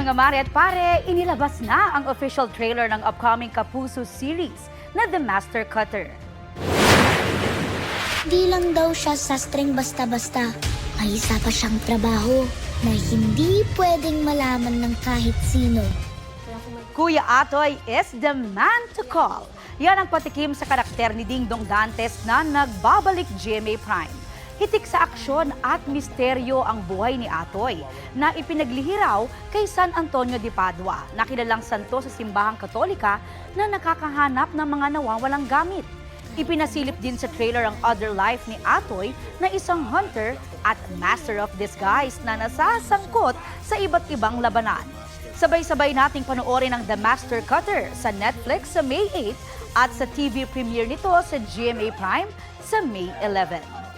mga mare at pare, inilabas na ang official trailer ng upcoming Kapuso series na The Master Cutter. Di lang daw siya sastring basta-basta. May isa pa siyang trabaho na hindi pwedeng malaman ng kahit sino. Kuya Atoy is the man to call. Yan ang patikim sa karakter ni Dingdong Dantes na nagbabalik GMA Prime. Hitik sa aksyon at misteryo ang buhay ni Atoy na ipinaglihiraw kay San Antonio de Padua, na kilalang santo sa simbahang Katolika na nakakahanap ng mga nawawalang gamit. Ipinasilip din sa trailer ang other life ni Atoy na isang hunter at master of disguise na nasasangkot sa iba't ibang labanan. Sabay-sabay nating panoorin ang The Master Cutter sa Netflix sa May 8 at sa TV premiere nito sa GMA Prime sa May 11.